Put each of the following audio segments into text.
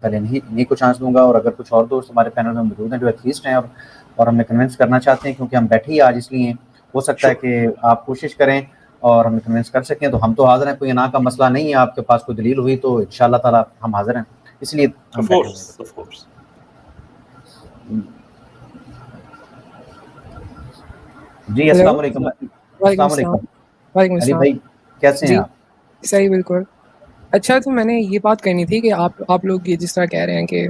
पहले इन्हीं को चांस दूँगा और अगर कुछ और दोस्त हमारे पैनल में मौजूद हैं जो एथीस्ट हैं और हमें कन्विंस करना चाहते हैं, क्योंकि हम बैठे ही आज इसलिए हैं, हो सकता है कि आप कोशिश करें और हमें कन्विंस कर सकें, तो हम तो हाज़िर हैं, कोई ना का मसला नहीं है, आपके पास कोई दलील हुई तो इंशाअल्लाह ताला हम हाज़िर हैं, इसलिए हम बैठे हुए हैं। Of course. जी, अस्सलाम वालेकुम। अस्सलाम वालेकुम। अली भाई, कैसे हैं आप? सही, बिल्कुल। अच्छा, तो मैंने ये बात करनी थी कि आप लोग ये जिस तरह कह रहे हैं कि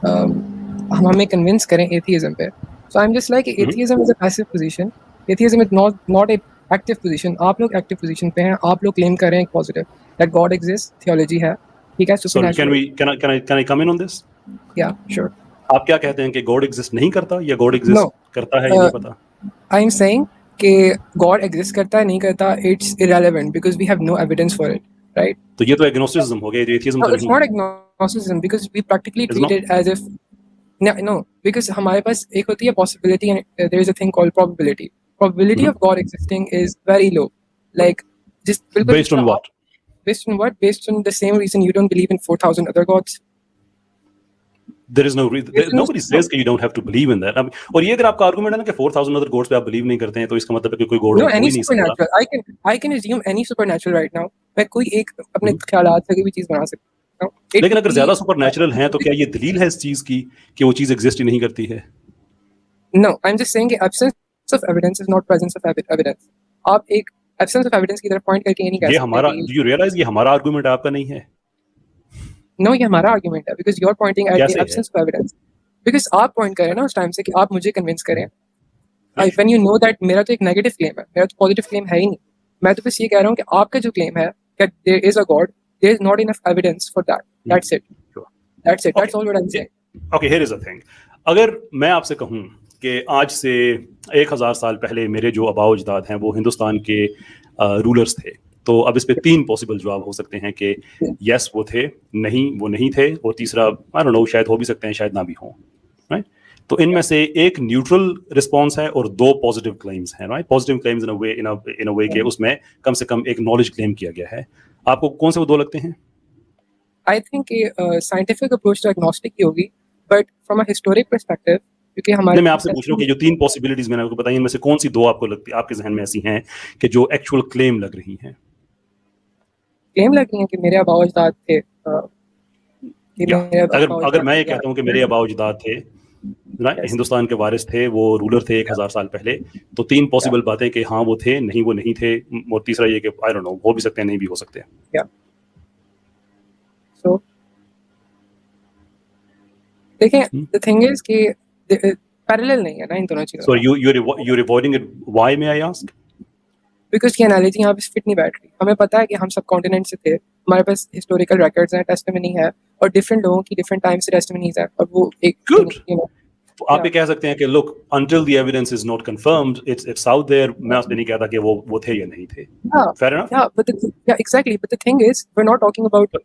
हम हमें कन्विंस करें एथियज्म पे। So I am just like atheism is a passive position, atheism is not a active position. आप लोग एक्टिव पोजीशन पे हैं, आप लोग क्लेम कर रहे हैं positive that God exist, theology है, ठीक है, supernatural. Can I come in on this? या श्योर। आप क्या कहते हैं कि गॉड एग्जिस्ट नहीं करता या गॉड एग्जिस्ट करता है, ये नहीं पता? आई एम सेइंग कि गॉड एग्जिस्ट करता है नहीं करता, it's irrelevant because we have no evidence for it, right? तो ये तो एग्नोस्टिसिज्म हो गया, एथियज्म तो नहीं। It's not agnosticism because we practically treat it as if no, because हमारे पास एक होती है possibility and there is a thing called probability. Probability of God existing is very low. Like just based on what? Based on what? Based on the same reason you don't believe in 4,000 other gods. There is no reason. Nobody says that you don't have to believe in that. और ये अगर आपका argument है ना कि 4,000 other gods पे आप believe नहीं करते हैं, तो इसका मतलब है कि कोई गॉड हो ही नहीं सकता। I can assume any supernatural right now. मैं कोई एक अपने ख्यालात से कोई भी चीज बना सकता हूँ। लेकिन अगर ज्यादा सुपरनैचुरल हैं तो क्या ये दलील है इस चीज की कि वो चीज एग्जिस्ट ही नहीं करती है? No, I'm just saying absence of evidence is not presence of evidence. आप एक absence of evidence की तरफ पॉइंट करके ये नहीं कह सकते। ये हमारा, do you realize ये हमारा आर्गुमेंट आपका नहीं है? No, ये हमारा आर्गुमेंट है because you're pointing at the absence of evidence. Because आप पॉइंट कर रहे हैं ना उस टाइम से कि आप मुझे कन्विंस करें। When you know that मेरा तो एक नेगेटिव क्लेम है, मेरा तो पॉजिटिव क्लेम है ही नहीं। मैं तो बस ये कह रहा हूँ कि आपका जो क्लेम है that there is a God, there is not enough evidence for that. That's it. That's it. That's all what I'm saying. Okay, here is the thing. अगर मैं आपसे कहूँ कि आज से 1000 साल पहले मेरे जो आबाओ अजदाद हैं वो हिंदुस्तान के रूलर्स थे, तो अब इस पे 3 पॉसिबल जवाब हो सकते हैं कि यस वो थे, नहीं वो नहीं थे, और तीसरा आई डोंट नो शायद हो भी सकते हैं, शायद ना भी हों, राइट? तो इनमें से एक न्यूट्रल रिस्पॉन्स है और 2 पॉजिटिव क्लेम्स हैं, राइट? पॉजिटिव क्लेम्स इन अ वे के उसमें कम से कम एक नॉलेज क्लेम किया गया है। आपको कौन से वो 2 लगते हैं? आई थिंक साइंटिफिक अप्रोच तो एग्नोस्टिक ही होगी, but from a historic perspective, क्योंकि हमारे मैं आपसे पूछ रहा हूँ कि जो 3 पॉसिबिलिटीज मैंने आपको बताई इनमें से कौन सी 2 आपको लगती है, आपके जहन में ऐसी हैं कि जो एक्चुअल क्लेम लग रही हैं? क्लेम लग रही हैं कि मेरे आबाओ अजदाद थे। अगर मैं ये कहता हूँ कि मेरे आबाओ अजदाद थे, हिंदुस्तान के वारिस थे, वो रूलर थे 1000 साल पहले, तो 3 पॉसिबल बातें कि हाँ वो थे, नहीं वो नहीं थे, और तीसरा ये कि आई डोंट नो हो भी सकते हैं, नहीं भी हो सकते हैं। So देखिए, the thing is कि पैरेलल नहीं है ना इन दोनों चीजों। So you're avoiding it. Why may I ask? Because की एनालॉजी यहाँ पे फिट नहीं बैठ रही। हमें पता है कि हम सब कॉन्टिनेंट से थे, हमारे पास हिस्टोरिकल रिकॉर्ड्स हैं, टेस्टिमनी है, और डिफरेंट लोगों की डिफरेंट टाइम से टेस्टिमनीज हैं, और वो एक तो आप ये कह सकते हैं कि look, until the evidence is not confirmed, it's out there. मैं उसमें नहीं कहता कि वो थे या नहीं थे। Fair enough? Yeah, exactly. But the thing is, we're not talking about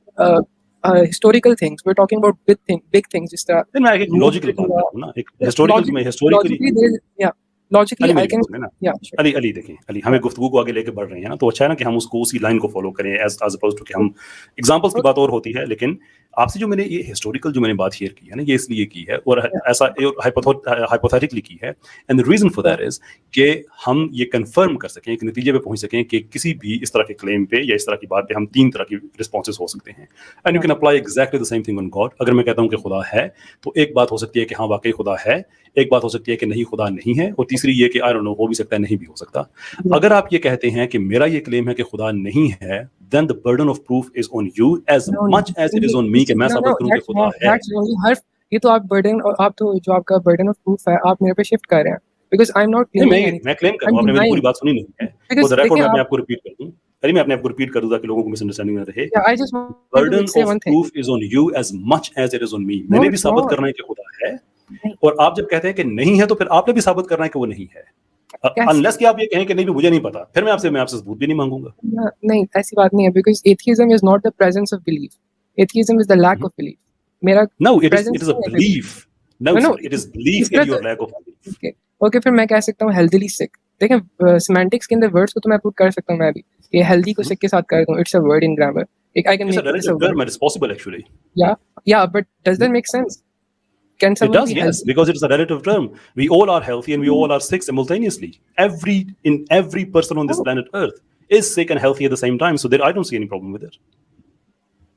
historical things. We're talking about big things. जिस तरह मैं एक लॉजिकल बात कर रहा हूँ ना, एक historically yeah. Logically, I can. Yeah, sure. Ali देखें, अली हमें गुफ्तगू को आगे लेके बढ़ रहे हैं ना, तो अच्छा है ना कि हम उसको उसी लाइन को फॉलो करें एज अपोज टू कि हम एग्जांपल्स की बात और होती है, लेकिन आपसे जो मैंने ये हिस्टोरिकल जो मैंने बात शेयर की है ना, ये इसलिए की है और ऐसा हाइपोथेटिकली की है, and the reason for that is कि हम ये कंफर्म कर सकें, एक नतीजे पे पहुंच सकें कि किसी भी इस तरह के क्लेम पे या इस तरह की बात पे हम 3 तरह की रिस्पॉन्सेज हो सकते हैं, and you can apply exactly the same thing on God. अगर मैं कहता हूँ कि खुदा है, तो एक बात हो सकती है कि हाँ वाकई खुदा है, एक बात हो सकती है कि नहीं खुदा नहीं है, और तीसरी ये कि आई डोंट नो हो भी सकता है, नहीं भी हो सकता। अगर आप ये कहते हैं कि मेरा ये क्लेम है कि खुदा नहीं है, then the burden of proof is on you as much as it is on me कि मैं साबित करूं कि खुदा है। ये तो आप बर्डन, और आप तो जो आपका बर्डन ऑफ प्रूफ है आप मेरे पे शिफ्ट कर रहे हैं, because I'm not claiming मैं क्लेम कर रहा हूं, आपने मेरी पूरी बात सुनी नहीं है, तो द रिकॉर्ड मैं आपको रिपीट कर दूं, अरे मैं अपने आप को रिपीट कर दूं ताकि लोगों को मिसअंडरस्टैंडिंग ना रहे। burden of proof is on you as much as it is on me। मैंने भी साबित करना है कि खुदा है, और आप जब कहते हैं कि नहीं है तो फिर आपने भी साबित करना है कि वो नहीं है, अनलेस कि आप ये कहें कि नहीं भी मुझे नहीं पता, फिर मैं आपसे सबूत भी नहीं मांगूंगा। नहीं, ऐसी बात नहीं है, because atheism is not the presence of belief, atheism is the lack of belief। मेरा no, it is a belief। no, it is belief in your lack of belief। okay, फिर मैं कह सकता हूँ healthily sick। देखें, semantics के अंदर words को तो मैं पुट कर सकता हूँ, मैं भी ये हेल्दी को सिक के साथ कर दूं, it's a word in grammar, I can It's a make this relative a term and it's possible actually. yeah, but does that make sense? Can It someone does, be yes, healthy? because it's a relative term. We all are healthy and we all are sick simultaneously. Every person on this Oh. planet Earth is sick and healthy at the same time. So I don't see any problem with it.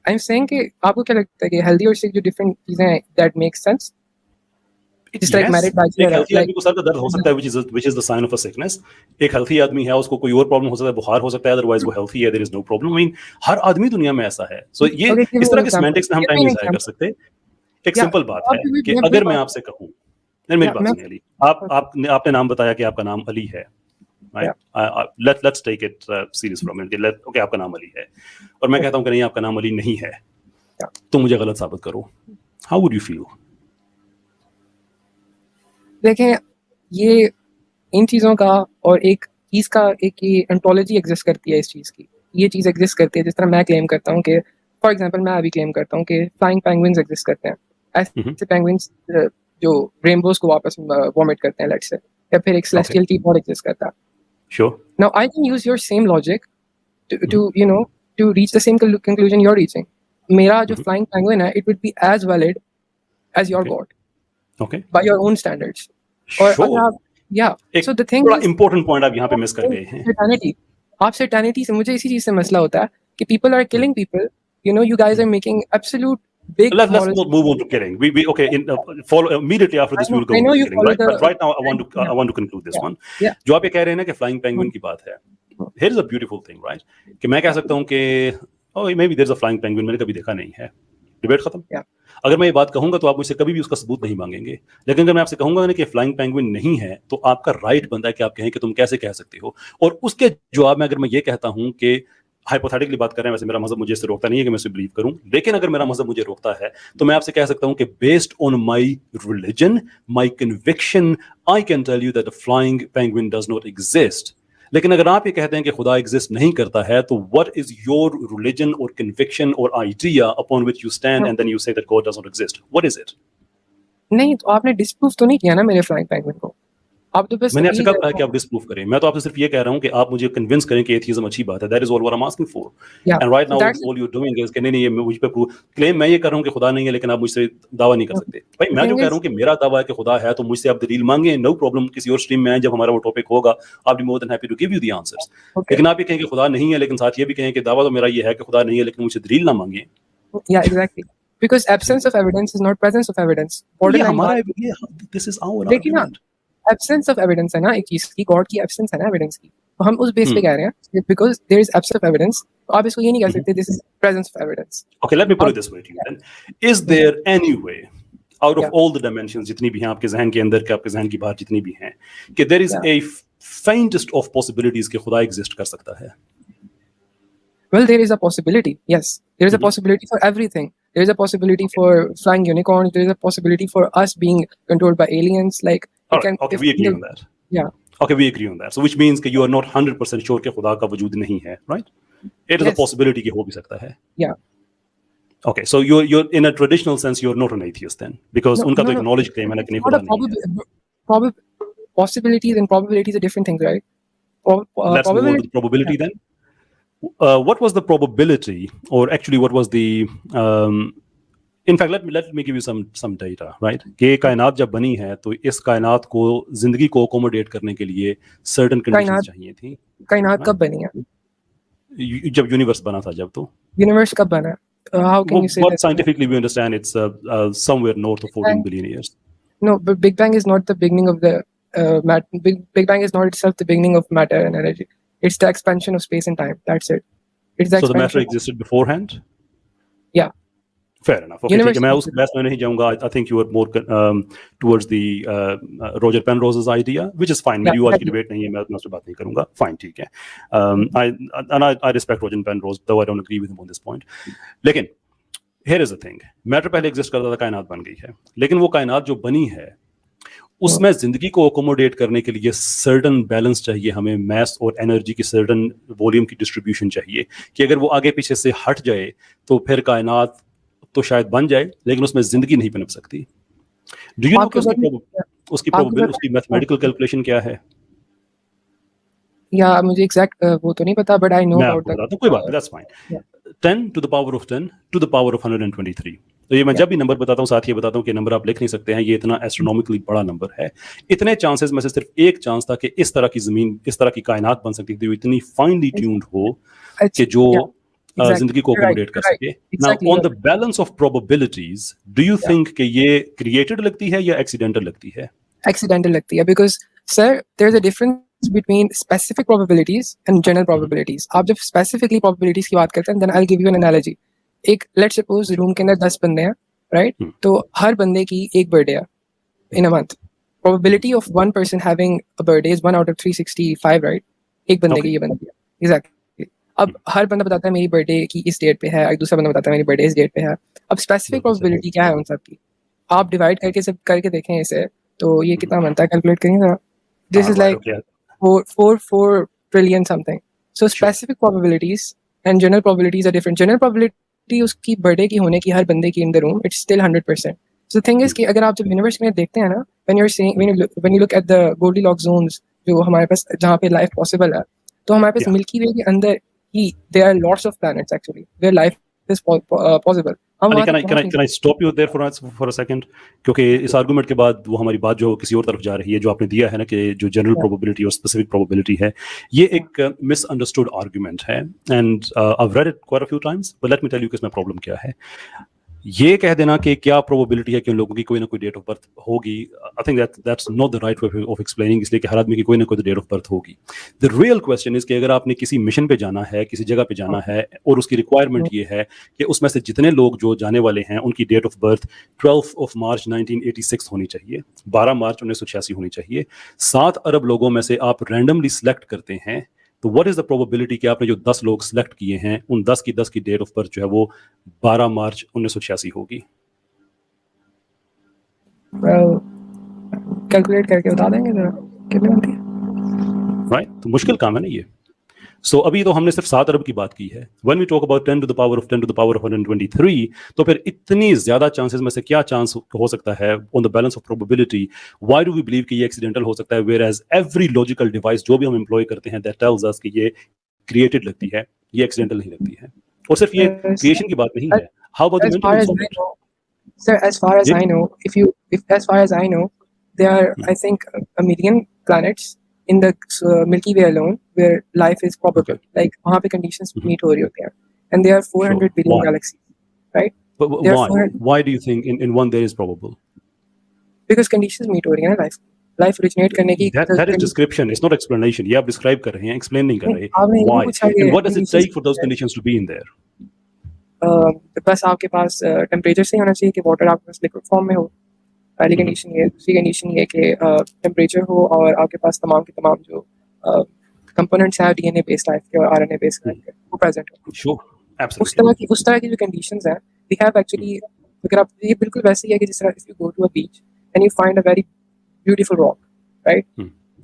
I'm saying कि आपको क्या लगता है कि healthy और sick जो different चीजें हैं that makes sense? Just like Yes, married एक bachelor, healthy like आदमी को सर का दर्द हो सकता है, which is the sign of a sickness. एक healthy आदमी है, उसको कोई और प्रॉब्लम हो सकता है, बुखार हो सकता है, otherwise वो healthy है, there is no problem. I mean, हर आदमी दुनिया में ऐसा है. So ये okay, give इस me तरह an के example. semantics में हम Give टाइम me नहीं an ज़ाया कर example. सकते. एक Yeah, सिंपल बात है आप कि अगर मैं आपसे कहूँ, मेरी बात सुनिए अली, आपने नाम बताया कि आपका नाम अली है, right? Let's take it serious for a minute. Okay, आपका नाम अली है, और मैं कहता हूँ कि नहीं आपका नाम अली नहीं है, तो मुझे गलत साबित करो. How would you feel? देखें, ये इन चीज़ों का और एक चीज़ का एक ये एंटोलॉजी एग्जिस्ट करती है. इस चीज़ की ये चीज़ एग्जिस्ट करती है. जिस तरह मैं क्लेम करता हूँ कि फॉर एग्जांपल मैं अभी क्लेम करता हूँ कि फ्लाइंग पेंगुइन्स एग्जिस्ट करते हैं. ऐसे पेंगुइन्स जो रेनबोज को वापस वॉमिट करते हैं, लेट्स से, या फिर एक सेलेस्टियल टीपॉड एग्जिस्ट करता है. Sure. Now I can use your same logic to you know to reach the same conclusion you're reaching. मेरा जो फ्लाइंग पेंगुइन है, it would be as valid as your god. Okay. By your own standards. और अगर आप so the thing बड़ा is important point आप यहाँ पे मिस कर गए हैं. Satanity. आप सैटेनिटी से मुझे इसी चीज से मसला होता है कि people are killing people. You know, you guys are making absolute big. Let's not move on to killing. We okay. Follow immediately after this. We will go on to killing. Right? But right now, I want to conclude this one. जो आप ये कह रहे हैं ना कि flying penguin की बात है. Here is a beautiful thing, right? कि मैं कह सकता हूँ कि maybe there's a flying penguin, मैंने कभी देखा नहीं है. डिबेट खत्म. अगर मैं ये बात कहूंगा तो आप मुझसे कभी भी उसका सबूत नहीं मांगेंगे. लेकिन अगर मैं आपसे कहूंगा ना कि फ्लाइंग पेंगुइन नहीं है, तो आपका राइट बनता है कि आप कहें कि तुम कैसे कह सकते हो. और उसके जवाब में अगर मैं ये कहता हूं कि हाइपोथेटिकली बात कर रहे हैं, वैसे मेरा मजहब मुझे इससे रोकता नहीं है कि मैं इसे बिलीव करूं, लेकिन अगर मेरा मजहब मुझे रोकता है तो मैं आपसे कह सकता हूं कि based on my religion, my conviction, I can tell you that a flying penguin does not exist. लेकिन अगर आप ये कहते हैं कि खुदा एग्जिस्ट नहीं करता है, तो व्हाट इज योर रिलीजन और कन्विक्शन और idea upon which you stand and then you say that God does not exist? What is it? नहीं, तो आपने डिस्प्रूव तो नहीं किया ना मेरे फ्लाइंग पेंगुइन को. आप तो बस मैंने आपसे कब कहा कि आप डिस्प्रूव करें? मैं तो आपसे सिर्फ ये कह रहा हूं कि आप मुझे कन्विंस करें कि एथियज्म अच्छी बात है. That is all what I am asking for. And right now all you are doing is कि नहीं ये मुझ पे क्लेम मैं ये कर रहा हूं कि खुदा नहीं है, लेकिन आप मुझसे दावा नहीं कर सकते. भाई मैं जो कह रहा हूं कि मेरा दावा है कि खुदा है, तो मुझसे आप दलील मांगे, नो प्रॉब्लम. किसी और स्ट्रीम में आए, जब हमारा वो टॉपिक होगा, I will be more than happy to give you the answers. लेकिन आप ये कहें कि खुदा नहीं है, लेकिन साथ ये भी कहें कि दावा तो मेरा ये है कि खुदा नहीं है, लेकिन मुझसे दलील ना मांगे. Yeah exactly, because absence of evidence is not presence of evidence. This is our argument. Absence of evidence है ना एक चीज की, गॉड की एब्सेंस है ना एविडेंस की, तो हम उस बेस पे कह रहे हैं because there is absence of evidence. तो आप इसको ये नहीं कह सकते this is presence of evidence. Okay, let me put it this way to you then. Is there any way out of all the dimensions जितनी भी हैं आपके जहन के अंदर के आपके जहन की बाहर जितनी भी हैं, कि there is a faintest of possibilities कि खुदा एग्जिस्ट कर सकता है? Well, there is a possibility. Yes, there is a possibility for everything. There is a possibility for flying unicorns. There is a possibility for us being controlled by aliens. Like, okay, we agree on that. Yeah. Okay, we agree on that. So, which means that you are not 100% sure कि खुदा का वजूद नहीं है, right? It is a possibility कि हो भी सकता है. Yeah. Okay, so you're in a traditional sense you're not an atheist then, because उनका तो एक knowledge claim है, लेकिन खुदा नहीं है. Possibilities and probabilities are different things, right? Let's move on to the probability then. What was the probability, or actually what was the in fact let me give you some data, right? कि कायनात जब बनी है तो इस कायनात को जिंदगी को accommodate करने के लिए certain conditions चाहिए थी. कायनात कब बनी है? जब यूनिवर्स बना था, जब तो यूनिवर्स कब बना? How can you say what that? Scientifically we understand it's somewhere north of 14 billion years. No, but Big Bang is not the beginning of the matter. Big Bang is not itself the beginning of matter and energy. It's the expansion of space and time. That's it. It's the so the matter existed beforehand? Yeah. Fair enough. Okay, ठीक है, मैं उस बहस में नहीं जाऊंगा. I think you were more towards the Roger Penrose's idea, which is fine. मेरी आज की डिबेट नहीं है, मैं उससे बात नहीं करूंगा. Fine, ठीक है. I respect Roger Penrose, though I don't agree with him on this point. लेकिन here is the thing. Matter पहले एग्जिस्ट करता था, कायनात बन गई है, लेकिन वो कायनात जो बनी है उसमें जिंदगी को अकोमोडेट करने के लिए सर्टन बैलेंस चाहिए हमें, मैस और एनर्जी की सर्टन वॉल्यूम की डिस्ट्रीब्यूशन चाहिए, कि अगर वो आगे पीछे से हट जाए तो फिर कायनात तो शायद बन जाए, लेकिन उसमें जिंदगी नहीं पनप सकती. डू यू नो कि उसकी प्रोबेबिलिटी, उसकी मैथमेटिकल कैलकुलेशन क्या है? या मुझे एग्जैक्ट वो तो नहीं पता, बट आई नो मैं अबाउट आपको बताता हूँ, कोई बात नहीं, that's fine. 10 to the power of 10 to the power of 123। तो ये मैं जब भी नंबर बताता हूँ साथ ये बताता हूँ कि नंबर आप लिख नहीं सकते हैं, ये इतना एस्ट्रोनॉमिकली बड़ा नंबर है। इतने चांसेस में से सिर्फ एक चांस था कि इस तरह की जमीन, इस तरह की कायनात बन सकती थी, इतनी फाइनली ट्यून्ड हो कि जो जिंदगी को अकोमोडेट कर सके। Now on the balance of probabilities, do you think कि ये क्रिएटेड लगती है या एक्सीडेंटल लगती है? एक्सीडेंटल लगती है, because sir there is a difference between specific probabilities and general probabilities। आप जब specifically probabilities की बात करते हैं, then I'll give you an analogy। एक let's suppose रूम के अंदर 10 बंदे हैं, right? तो हर बंदे की एक बर्थडे है in a month। probability of one person having a birthday is 1 out of 365, right? एक बंदे की ये बनती है, exactly। अब हर बंदा बताता है मेरी बर्थडे की इस डेट पे है, एक दूसरा बंदा बताता है मेरी बर्थडे इस डेट पे है। अब स्पेसिफिक प्रोबेबिलिटी क्या है उन सब की? आप डिवाइड करके सब करके देखें इसे, तो ये कितना बनता है, कैलकुलेट करेंगे जरा। This is like 4 trillion something। So specific probabilities and general probabilities are different। General probability उसकी बर्थडे की होने की हर बंदे की in the room, it's still 100%। So the thing is कि अगर आप जब यूनिवर्स में देखते हैं ना, when you look at the Goldilocks zones जो हमारे पास जहाँ पे लाइफ पॉसिबल है, तो हमारे पास मिल्की वे के अंदर ही there are lots of planets actually where life is possible। Can I stop you there for a second? क्योंकि इस आर्गुमेंट के बाद वो हमारी बात जो किसी और तरफ जा रही है, जो आपने दिया है ना कि जो जनरल प्रोबेबिलिटी और स्पेसिफिक प्रोबेबिलिटी है, ये एक मिसअंडरस्टूड आर्गुमेंट है, and I've read it quite a few times, but let me tell you कि इसमें प्रॉब्लम क्या है। ये कह देना कि क्या प्रोबेबिलिटी है कि उन लोगों की कोई ना कोई डेट ऑफ बर्थ होगी, I think that's not the right way of explaining, इसलिए कि हर आदमी की कोई ना कोई डेट ऑफ बर्थ होगी। द रियल क्वेश्चन इज कि अगर आपने किसी मिशन पे जाना है, किसी जगह पे जाना है, और उसकी रिक्वायरमेंट ये है कि उसमें से जितने लोग जो जाने वाले हैं उनकी डेट ऑफ बर्थ 12 मार्च 1986 होनी चाहिए, 12 मार्च 1986 होनी चाहिए। 7 अरब लोगों में से आप रैंडमली सिलेक्ट करते हैं, तो व्हाट इज द प्रोबेबिलिटी कि आपने जो 10 लोग सिलेक्ट किए हैं उन 10 की डेट ऑफ बर्थ जो है वो 12 मार्च 1986 होगी? कैलकुलेट करके बता देंगे जरा कितनी बनती है, राइट? तो मुश्किल काम है ना ये। सो अभी तो हमने सिर्फ 7 अरब की बात की है। When we talk about 10 to the power of 10 to the power of 123, तो फिर इतनी ज्यादा चांसेस में से क्या चांस हो सकता है on the balance of probability? Why do we believe कि ये एक्सीडेंटल हो सकता है, whereas every logical device जो भी हम एम्प्लॉय करते हैं दैट टेल्स अस कि ये क्रिएटेड लगती है, ये एक्सीडेंटल नहीं लगती है। और सिर्फ ये क्रिएशन की बात नहीं है, how about the maintenance of it? Sir, as far as I know, as far as I know, there are I think a million planets in the Milky Way alone where life is probable। Like वहाँ पे conditions meet हो रही होती हैं, and there are 400 billion galaxies, right? But why do you think in one there is probable? Because conditions meet हो रही हैं ना life originate करने की। That is description, it's not explanation। ये आप describe कर रहे हैं, explain नहीं कर रहे। Why? And what does it take for those conditions to be in there? बस आपके पास टेम्परेचर से होना चाहिए कि वाटर आपके पास लिक्विड फॉर्म में हो, पहली कंडीशन ये। दूसरी कंडीशन ये कि टेम्परेचर हो और आपके पास तमाम के तमाम जो कंपोनेंट्स हैं डीएनए बेस्ड लाइफ के और आरएनए बेस्ड लाइफ के वो प्रेजेंट हो। Sure, absolutely। उस तरह की जो कंडीशंस हैं वी हैव एक्चुअली। अगर आप ये बिल्कुल वैसे ही है कि जिस तरह if you go to a beach and you find a very beautiful rock, right?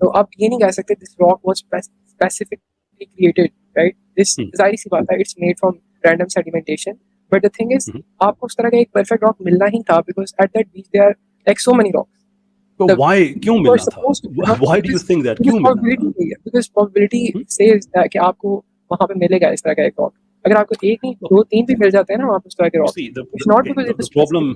तो आप ये नहीं कह सकते this rock was specifically created, right? This जाहिर सी बात है it's made from random sedimentation, but the thing is आपको उस तरह का एक perfect rock मिलना ही था because at that beach there are like so many rocks। तो why क्यों मिलना था? Why do you think that क्यों मिलना था? Because probability says that कि आपको वहाँ पे मिलेगा इस तरह का एक rock। अगर आपको एक नहीं 2 3 भी मिल जाते हैं ना वहाँ पे उस तरह के rock, it's not because it's problem।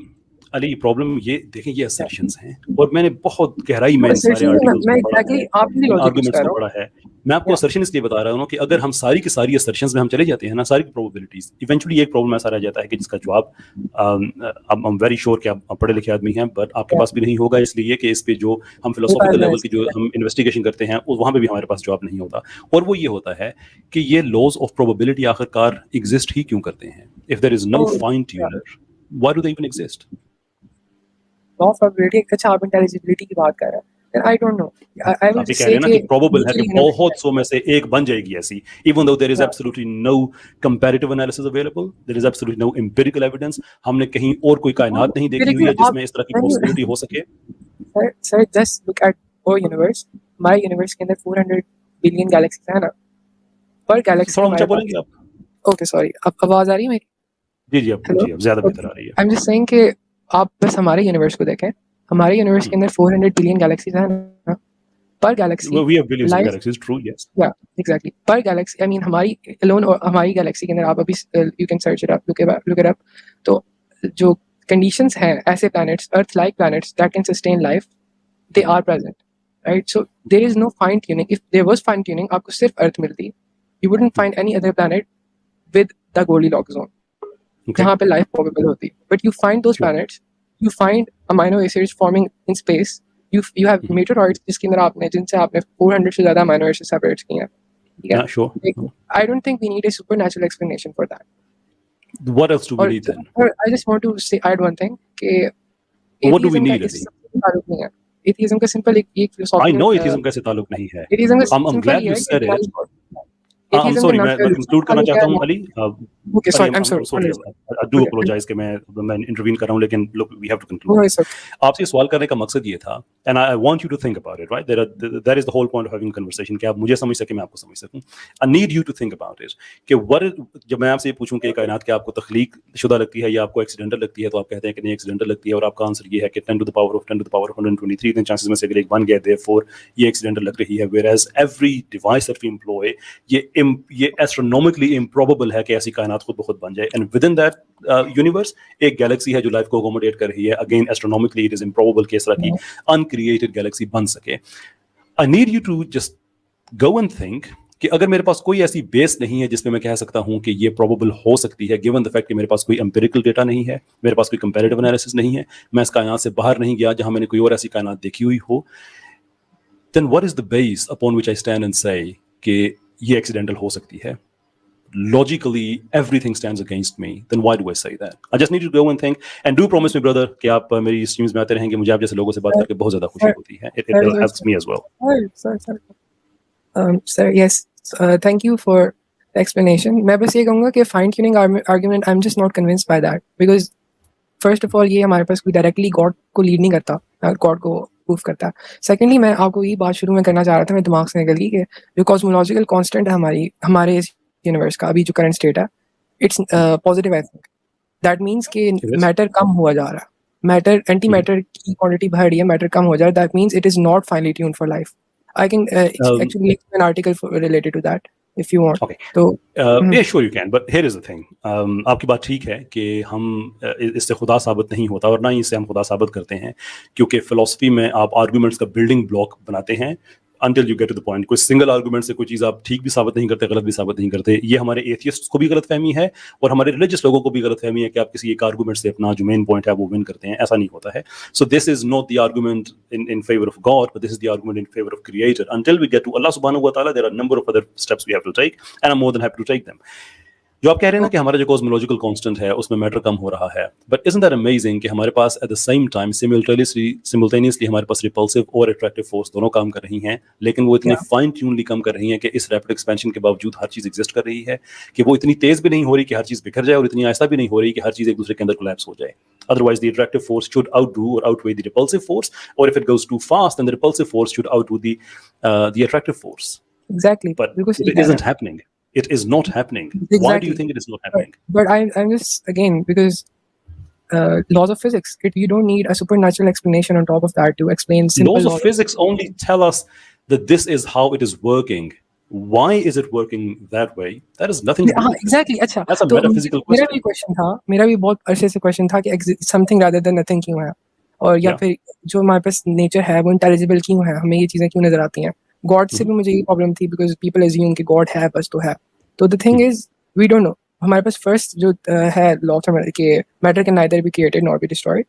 Ali problem ये देखें, ये असर्शंस हैं, और मैंने बहुत गहराई में इन सारे आर्टिकल्स को पढ़ा है। मैं आपको असर्शन इसलिए बता रहा हूँ कि अगर हम सारी की सारी असर्शंस में हम चले जाते हैं ना, सारी प्रोबेबिलिटीज, इवेंचुअली एक प्रॉब्लम ऐसा रह जाता है कि जिसका जवाब आई एम वेरी श्योर कि आप पढ़े लिखे आदमी हैं, बट आपके पास भी नहीं होगा, इसलिए कि इस पे जो हम फिलोसॉफिकल लेवल की जो हम इन्वेस्टिगेशन करते हैं वहाँ पे भी हमारे पास जवाब नहीं होता। और वो ये होता है कि ये लॉज ऑफ प्रोबेबिलिटी आखिरकार एग्जिस्ट ही क्यों करते हैं? If there is no fine tuner, why do they even exist? Law of probability, अच्छा आप इंटेलिजिबिलिटी की बात कर रहे हैं, then I don't know। I will just say कि probable है कि बहुत सौ में से एक बन जाएगी ऐसी, even though there is absolutely no comparative analysis available, there is absolutely no empirical evidence। हमने कहीं और कोई कायनात नहीं देखी हुई है जिसमें इस तरह की पॉसिबिलिटी हो सके। Sir, just look at our universe। हमारे यूनिवर्स के अंदर 400 बिलियन गैलेक्सीज है ना, पर गैलेक्सी थोड़ा ऊंचा बोलेंगे आप? ओके सॉरी, अब आवाज आ रही है मेरी? जी अब ज्यादा बेहतर आ रही है। आई एम जस्ट सेइंग कि आप बस हमारे यूनिवर्स को देखें, हमारे यूनिवर्स के अंदर 400 बिलियन गैलेक्सीज हैं ना, per galaxy. Well, we have billions of life, galaxies, true, yes. Yeah, exactly. Per galaxy, I mean हमारी alone और हमारी galaxy के अंदर आप अभी you can search it up, look it up. तो जो conditions हैं ऐसे planets, Earth-like planets that can sustain life, they are present, right? So there is no fine tuning. If there was fine tuning, आपको सिर्फ Earth मिलती. You wouldn't find any other planet with the Goldilocks zone. Okay. जहाँ पे life probable होती. But you find those planets, you find amino acids forming in space. You have meteoroids जिसके अंदर जिनसे आपने 400 से ज़्यादा amino acids separate किए हैं. Yeah, sure. I don't think we need a supernatural explanation for that. What else do we need then? I just want to add one thing कि What do we need? Atheism का simple एक philosophy. I know atheism कैसे ताल्लुक नहीं है. Atheism का I'm glad you said it. I'm sorry, मैं include करना चाहता हूँ Ali. Okay, sorry, I'm sorry. I do apologize कि मैं intervene कर रहा हूँ, लेकिन look, we have to conclude. No, it's okay. आपसे सवाल करने का मकसद ये था, and I want you to think about it, right? That is the whole point of having a conversation, कि आप मुझे समझ सके, मैं आपको समझ सकूँ. I need you to think about it. कि जब मैं आपसे पूछूं कि कायनात के आपको तख्लीक शुदा लगती है या आपको एक्सीडेंटल लगती है, तो आप कहते हैं कि नहीं एक्सीडेंटल लगती है, और आपका आंसर ये है कि 10 to the power of 123 इतने चांसेस में से अगर एक बन गया, therefore ये एक्सीडेंटल लग रही है. Whereas every device that we employ, ये astronomically improbable है कि ऐसी कायनात खुद ब खुद बन जाए. And within that universe एक गैलेक्सी है जो लाइफ को अकोमोडेट कर रही है. Again, astronomically it is improbable कि इस तरह की uncreated गैलेक्सी बन सके. I need you to just go and think कि अगर मेरे पास कोई ऐसी बेस नहीं है जिसमें मैं कह सकता हूं कि ये प्रोबेबल हो सकती है, गिवन द फैक्ट कि मेरे पास कोई एम्पिरिकल डेटा नहीं है, मेरे पास कोई कंपैरेटिव एनालिसिस नहीं है, मैं इस कायनात से बाहर नहीं गया जहां मैंने कोई और ऐसी कायनात देखी हुई हो, then what is the base upon which I stand and say कि ये एक्सीडेंटल हो सकती है? Logically everything stands against me, then why do I say that? I just need you to go and think, and do promise me brother कि आप मेरी streams में आते रहेंगे. मुझे आप जैसे लोगों से बात करके बहुत ज्यादा खुशी होती है. It helps me as well. Sir, yes, thank you for the explanation. मैं बस ये कहूँगा कि fine tuning argument, I'm just not convinced by that, because first of all ये हमारे पास कोई directly God को lead नहीं करता, God को प्रूफ करता. Secondly, मैं आपको ये बात शुरू में करना चाह रहा था, मेरे दिमाग से निकल गई, कि जो cosmological constant है हमारे यूनिवर्स का अभी जो करंट स्टेट है, it's positive. I think that means कि मैटर कम हुआ जा रहा है, मैटर एंटी मैटर की क्वांटिटी बढ़ रही है, मैटर कम हो जा रहा है. That means it is not finally tuned for life. I can actually make an article related to that if you want. Okay. तो yeah, sure you can, but here is the thing. आपकी बात ठीक है कि हम इससे खुदा साबित नहीं होता, और ना ही इससे हम खुदा साबित करते हैं, क्योंकि फिलॉसफी में आप आर्गुमेंट्स का बिल्डिंग ब्लॉक बनाते हैं until you get to the point. कोई सिंगल आर्गुमेंट से कोई चीज़ आप ठीक भी साबित नहीं करते, गलत भी साबित नहीं करते. ये हमारे एथियस्ट को भी गलत फहमी है, और हमारे रिलीजियस लोगों को भी गलत फहमी है कि आप किसी एक आर्गुमेंट से अपना जो मेन पॉइंट है वो विन करते हैं. ऐसा नहीं होता है. So this is not the argument in favor of God, but this is the argument in favor of Creator. Until we get to Allah subhanahu wa ta'ala, there are a number of other steps we have to take, and I'm more than happy to take them. जो आप कह रहे हैं ना कि हमारा जो cosmological constant है उसमें मैटर कम हो रहा है, बट isn't that amazing कि हमारे पास एट द सेम टाइम सिमुलटेनियसली हमारे पास रिपल्सिव और अट्रैक्टिव फोर्स दोनों काम कर रही हैं, लेकिन वो इतने फाइन ट्यूनली काम कर रही हैं कि इस रैपिड एक्सपेंशन के बावजूद हर चीज़ एग्जिस्ट कर रही है, कि वो इतनी तेज भी नहीं हो रही कि हर चीज़ बिखर जाए, और इतनी आहिस्ता भी नहीं हो रही कि हर चीज़ एक दूसरे के अंदर कोलैप्स हो जाए. Otherwise, the attractive force should outdo or outweigh the repulsive force, or if it goes too fast, then the repulsive force should outdo the attractive force. Exactly. But it isn't happening. It is not happening. Exactly. Why do you think it is not happening? But I'm just, again, because laws of physics, you don't need a supernatural explanation on top of that to explain simple laws of physics only tell us that this is how it is working. Why is it working that way? That is nothing to do with exactly. अच्छा, that's a metaphysical question. मेरा भी question था, मेरा भी बहुत अरसे से question था कि something rather than nothing क्यों है, और या फिर जो हमारे पास नेचर है वो इंटेलिजिबल क्यों है, हमें ये चीज़ें क्यों नजर आती हैं. गॉड से भी मुझे ये प्रॉब्लम थी, बिकॉज पीपल अज्यूम कि गॉड है बस तो है. तो the thing is we don't know. हमारे पास फर्स्ट जो है लॉ के matter can neither be created not be destroyed.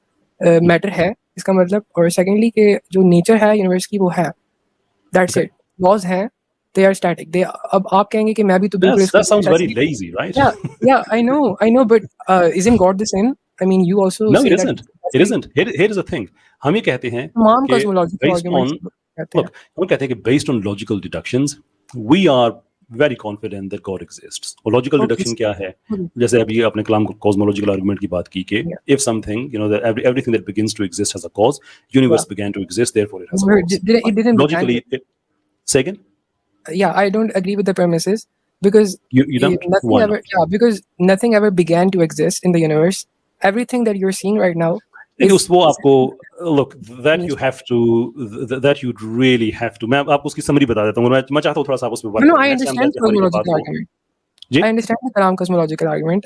Matter है इसका मतलब, और सेकेंडली के जो नेचर है यूनिवर्स की वो है. That's it. लॉज हैं, they are static. They अब आप कहेंगे कि मैं भी तो बिल्कुल that sounds very lazy, right? Yeah, I know, but isn't God the same? I mean, you also no, it isn't. It isn't. Here is the thing. हम ये कहते हैं हम कहते हैं कि based on logical deductions, we are very confident that God exists. और logical deduction क्या है? जैसे अभी आपने कलाम cosmological argument की बात की कि if something, that everything that begins to exist has a cause, universe began to exist, therefore it has a cause. It didn't logically. Say again? Yeah, I don't agree with the premises, because you don't. Nothing ever, because nothing ever began to exist in the universe. Everything that you're seeing right now. वो आपको look, that you have to, that you really have to. मैं आपको उसकी summary बता देता हूँ, मैं चाहता हूँ थोड़ा सा आप उस पे बात No, करें। I Next time understand जैसे हमारी बात cosmological हो, argument. Ji? I understand the Kalam cosmological argument.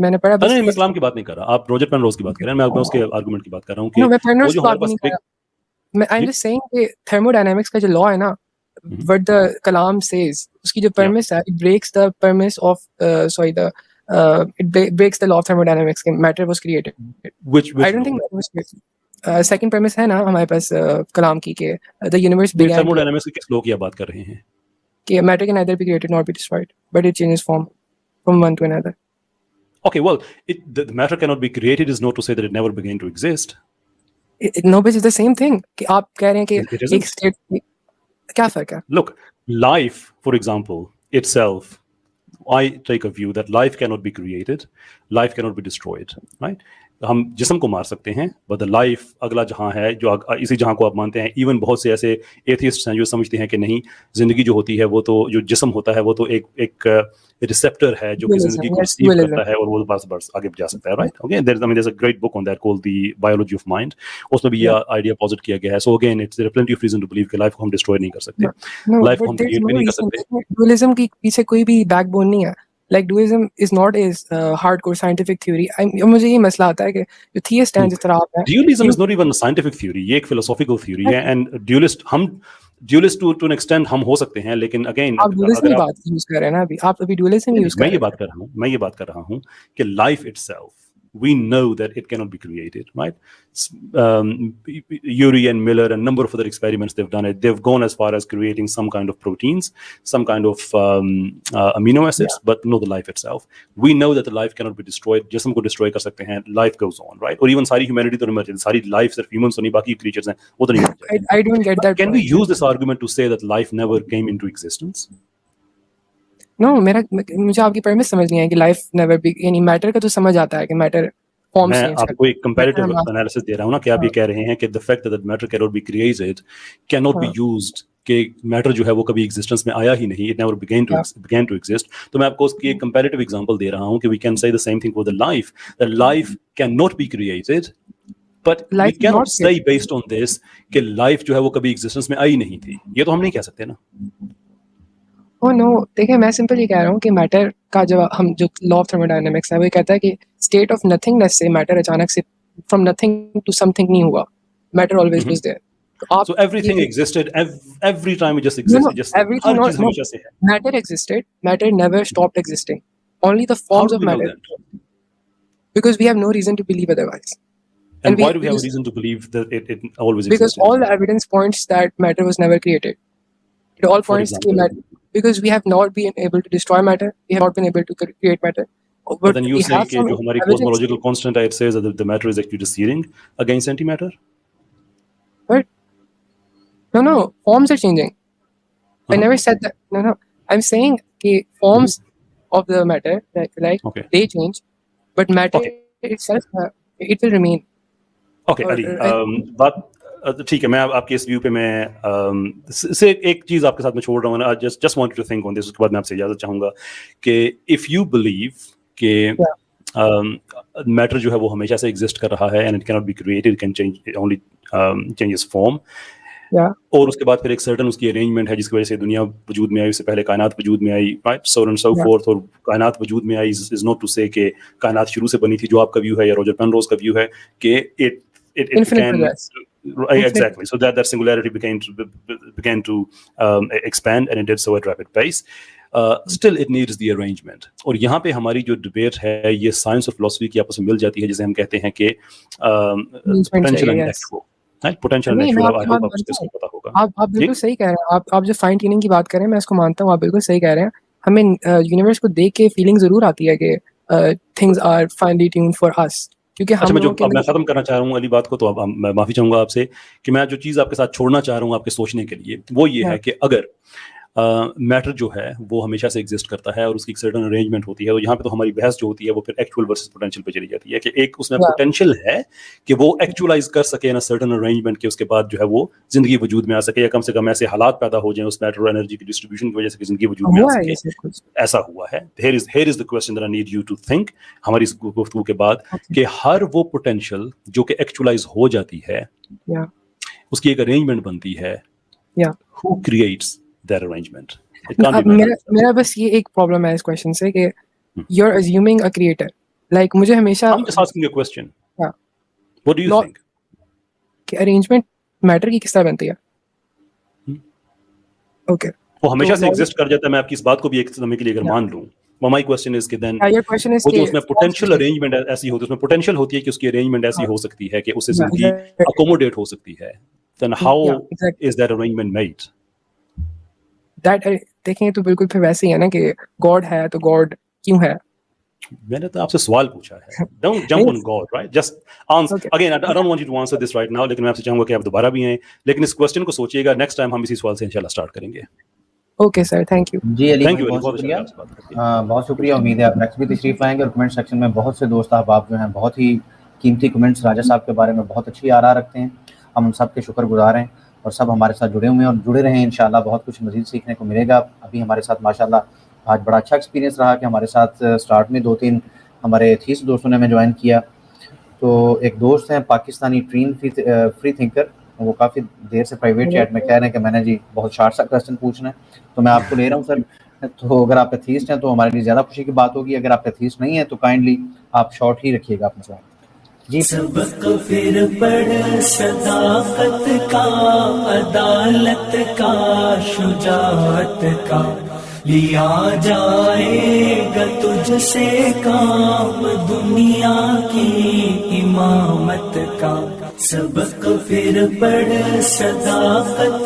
मैंने पढ़ा बस नहीं, मैं ये- कलाम की बात नहीं कर रहा, आप रॉजर पेनरोज की बात कर रहे हैं, मैं उसके आर्गुमेंट की बात कर रहा हूँ कि No, मैं वो Penrose जो की बात हमारे भी पास नहीं कर रहा। I'm ji? just saying कि thermodynamics का जो law है ना, what the Kalam says, उसकी जो premise है, it breaks the premise of it breaks the law of thermodynamics. Matter was created. Which I don't law? think matter was created. Second premise है ना हमारे पास कलाम की के the universe नहीं, began thermodynamics के किस लॉ की आप बात कर रहे हैं? कि matter can neither be created nor be destroyed, but it changes form from one to another. Okay, well, the matter cannot be created is not to say that it never began to exist. No, but it's the same thing कि आप कह रहे हैं कि It isn't. एक state क्या फर्क है? Look, life, for example, itself, I take a view that life cannot be created, life cannot be destroyed, right? हम जिस्म को मार सकते हैं, but the life अगला जहां है, जो इसी जहां को आप मानते हैं, even बहुत से ऐसे एथियस्ट हैं जो समझते हैं कि नहीं, जिंदगी जो होती है वो तो जो जिस्म होता है वो तो एक रिसेप्टर है जो कि जिंदगी को रिसीव करता है और वो बस आगे जा सकता है, right? Okay, there's a great book on that called The Biology of Mind. उसमें भी ये आइडिया पॉजिट किया गया है. So again, there are plenty of reason to believe कि लाइफ को हम डिस्ट्रॉय नहीं कर सकते, लाइफ को हम क्रिएट भी नहीं कर सकते. Dualism के पीछे कोई भी बैकबोन नहीं है. Like dualism is not a hardcore scientific theory. मुझे ये मसला आता है कि जो theist हैं जिस तरह आप हैं. Dualism is not even a scientific theory. ये एक philosophical theory है, and dualist to an extent हम हो सकते हैं, लेकिन again आप dualism की बात यूज कर रहे हैं ना अभी. आप अभी dualism यूज कर रहे हैं. मैं ये बात कर रहा हूँ कि life itself, we know that it cannot be created, right? Urey and Miller and a number of other experiments they've done it. They've gone as far as creating some kind of proteins, some kind of amino acids, but not the life itself. We know that the life cannot be destroyed. जिस्म को destroy कर सकते हैं. Life goes on, right? Or even सारी humanity तो नहीं मर जाती. सारी life सिर्फ humans तो नहीं, बाकी creatures हैं, वो तो नहीं मर जाती. I don't get that. Can we use this argument to say that life never came into existence? No, मुझे आपकी premise समझ नहीं आई कि life never be, यानी matter का तो समझ आता है कि matter form मैं change आपको एक comparative analysis दे रहा हूँ ना कि आप ये कह रहे हैं कि the fact that matter cannot be created cannot be used कि matter जो है वो कभी existence में आया ही नहीं, it never began to exist. तो मैं आपको उसकी एक comparative example दे रहा हूँ कि we can say the same thing for the life, that life cannot be created, but we cannot say based on this कि life जो है वो कभी existence में आई नहीं थी. ये तो हम नहीं कह सकते ना. Oh no, देखिए मैं सिंपल ये कह रहा हूँ कि मैटर का हम जो लॉ ऑफ थर्मोडायनामिक्स है वो कहता है कि स्टेट ऑफ नथिंगनेस से मैटर अचानक से फ्रॉम नथिंग टू समथिंग नहीं हुआ. Matter always was there. So everything existed every time it just existed. Everything हर चीज हमेशा से है. Matter existed. Matter never stopped existing. Only the forms of matter. Because we have no reason to believe otherwise. And why do we have a reason to believe that it always existed? Because all the evidence points that matter was never created. It all points to matter. Because we have not been able to destroy matter, we have not been able to create matter. But then you say कि जो हमारी cosmological constant है, it says that the matter is actually receding against antimatter. What? No, forms are changing. I never said that. No. I'm saying that forms of the matter, like they change, but matter itself, it will remain. Okay, Ali. बात ठीक है. मैं आपके इस view पे मैं से एक चीज आपके साथ में छोड़ रहा हूँ ना. just wanted to think on this. उसके बाद मैं आपसे इजाजत चाहूंगा कि if you believe कि मैटर जो है वो हमेशा से एग्जिस्ट कर रहा है and it cannot be created, it can change, it only changes form. और उसके बाद फिर एक सर्टन उसकी अरेंजमेंट है जिसकी वजह से दुनिया वजूद में आई, उससे पहले कायनात वजूद में आई, right, so on and so forth. और कायनात वजूद में आई is not to say कि कायनात शुरू से बनी थी, जो आपका व्यू है या रॉजर पेनरोज का व्यू है कि it can exactly, so that singularity began to expand, and it did so at rapid pace. Still it needs the arrangement. और यहाँ पे हमारी जो डिबेट है ये साइंस और फिलोसफी की आपस में मिल जाती है, जिसे हम कहते हैं कि potential and actual. Potential and actual आपको पता होगा. आप बिल्कुल सही कह रहे हैं. आप जो फाइन ट्यूनिंग की बात कर रहे हैं मैं इसको मानता हूँ. आप बिल्कुल सही कह रहे हैं. हमें यूनिवर्स को देख के फीलिंग जरूर आती है कि things are finally tuned for us. क्योंकि मैं खत्म करना चाह रहा हूँ अली बात को, तो मैं माफी चाहूंगा आपसे कि मैं जो चीज आपके साथ छोड़ना चाह रहा हूँ आपके सोचने के लिए वो ये है कि अगर मैटर जो है वो हमेशा से एग्जिस्ट करता है और उसकी एक सर्टेन अरेंजमेंट होती है। तो यहाँ पे तो हमारी बहस जो होती है वो फिर एक्चुअल वर्सेस पोटेंशियल पे चली जाती है कि एक उसमें पोटेंशियल है कि वो एक्चुअलाइज कर सके ना सर्टेन अरेंजमेंट के, उसके बाद जो है वो जिंदगी वजूद में आ सके, या कम से कम ऐसे हालात पैदा हो जाए उस मैटर और एनर्जी की डिस्ट्रीब्यूशन की वजह से कि जिंदगी वजूद में आ सके। ऐसा हुआ है। Here is the question that I need you to think हमारी इस गुफ्तगू के बाद कि हर वो पोटेंशियल जो कि एक्चुअलाइज हो जाती है उसकी एक अरेंजमेंट बनती है। Who creates that arrangement? मेरा बस ये एक प्रॉब्लम है इस क्वेश्चन से कि you're assuming a creator. Like मुझे हमेशा I'm just asking a question. Yeah. What do you think? कि arrangement मैटर की किस तरह बनती है? Okay. वो हमेशा से एग्जिस्ट कर जाता है। मैं आपकी इस बात को भी एक समय के लिए अगर मान लूं, my question is कि then वो तो उसमें पोटेंशियल अरेंजमेंट ऐसी होती है, उसमें पोटेंशियल होती है कि उसकी अरेंजमेंट ऐसी हो सकती है कि उससे जिंदगी अकोमोडेट हो सकती है। Then how is that arrangement made? That देखें तो बिल्कुल फिर वैसे ही है ना कि गॉड है तो गॉड क्यों है? मैंने तो आपसे सवाल पूछा है। Don't jump on God, right? Just answer. Again, I don't want you to answer this right now, लेकिन मैं आपसे चाहूंगा कि आप दोबारा भी आएं, लेकिन इस क्वेश्चन को सोचिएगा। नेक्स्ट टाइम हम इसी सवाल से इंशाल्लाह स्टार्ट करेंगे। Okay sir, thank you. जी अली, थैंक यू, बहुत शुक्रिया। बहुत शुक्रिया। उम्मीद है आप नेक्स्ट भी तशरीफ लाएंगे। और कमेंट सेक्शन में बहुत से दोस्त आप जो हैं बहुत ही कीमती कमेंट्स राजा साहब के बारे में बहुत अच्छी आरा रखते हैं। हम उन सब के शुक्रगुजार हैं और सब हमारे साथ जुड़े हुए हैं और जुड़े रहें। इंशाल्लाह बहुत कुछ मज़ीद सीखने को मिलेगा। अभी हमारे साथ माशाल्लाह आज बड़ा अच्छा एक्सपीरियंस रहा कि हमारे साथ स्टार्ट में 2-3 हमारे एथीस्ट दोस्तों ने हमें ज्वाइन किया। तो एक दोस्त हैं पाकिस्तानी ट्रीन फ्री थिंकर, वो काफ़ी देर से प्राइवेट चैट में कह रहे हैं कि मैंने जी बहुत शार्ट सा क्वेश्चन पूछना है, तो मैं आपको ले रहा हूँ सर। तो अगर आप एथीस्ट हैं तो हमारे लिए ज़्यादा खुशी की बात होगी। अगर आप एथीस्ट नहीं हैं तो काइंडली आप शॉर्ट ही रखिएगा अपने सवाल। जी सबक फिर पढ़ सदाकत का, अदालत का, शुजाअत का, लिया जाएगा तुझसे काम दुनिया की इमामत का। सबक फिर पढ़ सदाकत